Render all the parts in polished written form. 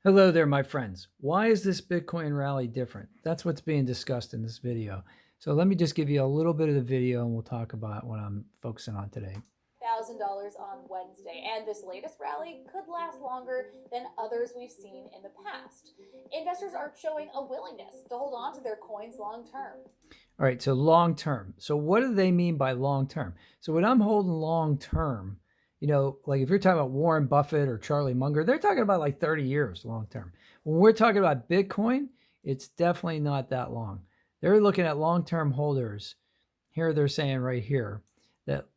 Hello there, my friends. Why is this Bitcoin rally different? That's what's being discussed in this video. So let me just give you a little bit of the video and we'll talk about what I'm focusing on today. $1,000 on Wednesday, and this latest rally could last longer than others we've seen in the past. Investors are showing a willingness to hold on to their coins long term. All right, so long term. So what do they mean by long term? So when I'm holding long term, like if you're talking about Warren Buffett or Charlie Munger, they're talking about like 30 years long term. When we're talking about Bitcoin, it's definitely not that long. They're looking at long term holders. Here they're saying right here that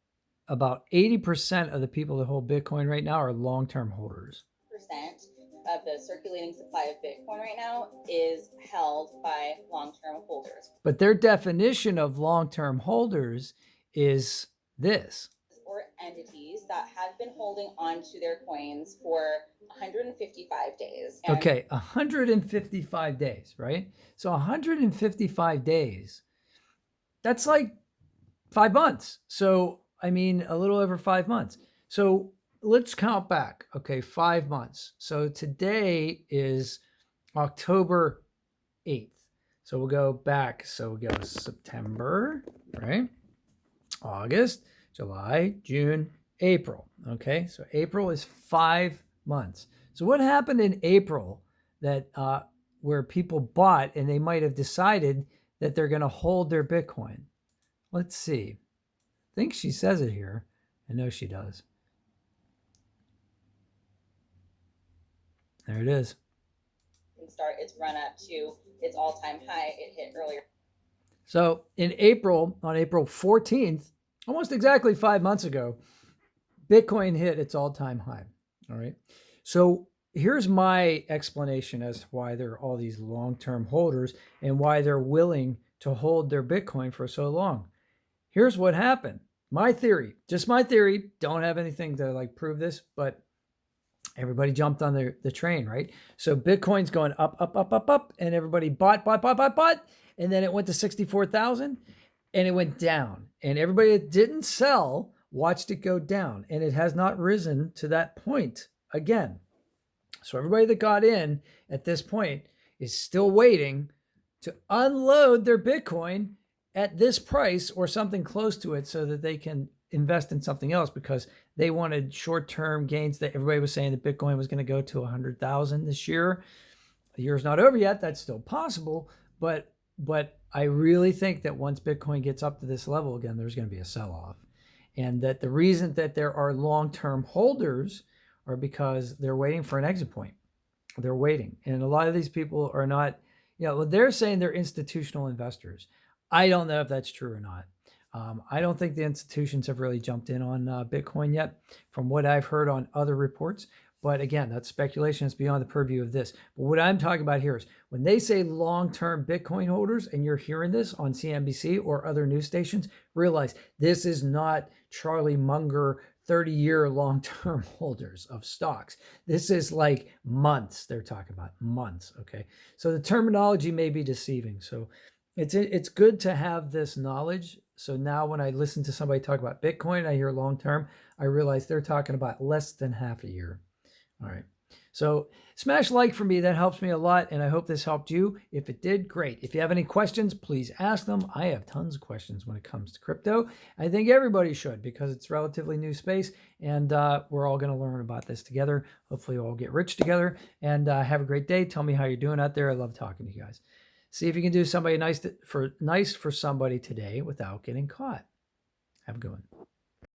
about 80% of the people that hold Bitcoin right now are long term holders. Percent of the circulating supply of Bitcoin right now is held by long-term holders. But their definition of long-term holders is this. Or entities that have been holding onto their coins for 155 days. Okay, 155 days, right? So 155 days, that's like 5 months. So, I mean, a little over 5 months. So let's count back. Okay, 5 months. So today is October 8th. So we'll go back. So we'll go September, right? August, July, June, April. Okay, so April is 5 months. So what happened in April that where people bought and they might have decided that they're going to hold their Bitcoin? Let's see. I think she says it here. I know she does. There it is. Can start its run up to its all-time high it hit earlier. So in April, on April 14th, almost exactly 5 months ago, Bitcoin hit its all-time high. All right. So here's my explanation as to why there are all these long-term holders and why they're willing to hold their Bitcoin for so long. Here's what happened. My theory, just my theory, don't have anything to like prove this, but everybody jumped on the train, right? So Bitcoin's going up, up, up, up, up, and everybody bought, and then it went to 64,000 and it went down. And everybody that didn't sell watched it go down, and it has not risen to that point again. So everybody that got in at this point is still waiting to unload their Bitcoin at this price or something close to it so that they can invest in something else, because they wanted short-term gains. That everybody was saying that Bitcoin was going to go to 100,000 this year. The year's not over yet. That's still possible, but I really think that once Bitcoin gets up to this level again, there's going to be a sell-off. And that the reason that there are long-term holders are because they're waiting for an exit point. They're waiting. And a lot of these people are not, they're saying they're institutional investors. I don't know if that's true or not. I don't think the institutions have really jumped in on Bitcoin yet, from what I've heard on other reports. But again, that's speculation. It's beyond the purview of this. But what I'm talking about here is when they say long-term Bitcoin holders, and you're hearing this on CNBC or other news stations, realize this is not Charlie Munger 30-year long-term holders of stocks. This is like months. They're talking about months. Okay. So the terminology may be deceiving. So it's good to have this knowledge. So now when I listen to somebody talk about Bitcoin, I hear long-term, I realize they're talking about less than half a year. All right. So smash like for me. That helps me a lot. And I hope this helped you. If it did, great. If you have any questions, please ask them. I have tons of questions when it comes to crypto. I think everybody should, because it's relatively new space. And we're all going to learn about this together. Hopefully we'll all get rich together. And have a great day. Tell me how you're doing out there. I love talking to you guys. See if you can do somebody nice for somebody today without getting caught. Have a good one.